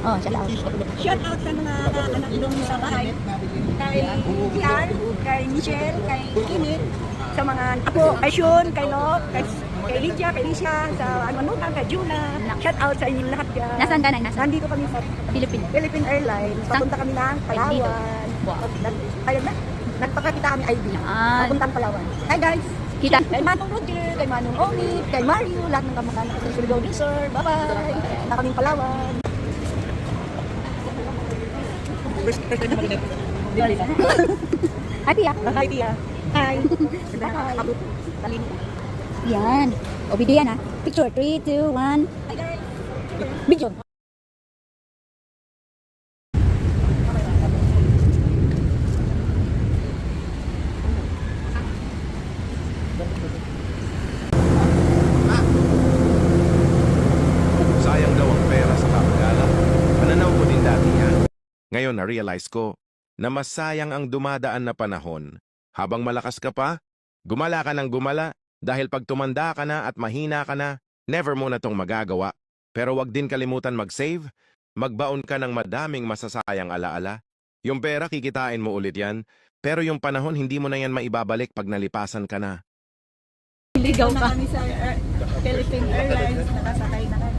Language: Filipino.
Oh, shout out. Shout out sa mga anak nung sa bahay. Kay Kian, kay Michelle, kay Init, sa mga ako, kay Sean, kay Nok, kay Lydia, kay Alicia, sa Manutan, kay Juna. Shout out sa inyong lahat dyan. Nasaan ka na? Nasaan? Nandito kami sa Philippine Airlines. Papunta kami ng Palawan. Ayun na. Nagpakakita kami ID. Papuntang Palawan. Hi guys! Kita. Kay Manong Roger, kay Manong Omi, kay Mario, lahat ng kamag-anak ko sa Surigao del Sur. Bye-bye! Na kaming Palawan. Hi, Pia. Hi, Tia. Hi. Hi. Yan. O, video yan ha. Picture. 3, 2, 1. Hi guys! Video. Sayang daw ang pera sa kakagala. Pananaw ko din dati yan. Ngayon na-realize ko na mas sayang ang dumadaan na panahon. Habang malakas ka pa, gumala ka ng gumala dahil pag tumanda ka na at mahina ka na, never mo na tong magagawa. Pero wag din kalimutan mag-save, magbaon ka ng madaming masasayang alaala. Yung pera kikitain mo ulit yan, pero yung panahon hindi mo na yan maibabalik pag nalipasan ka na. Ligaw kami sa Philippine Airlines. Nakasakay na kami.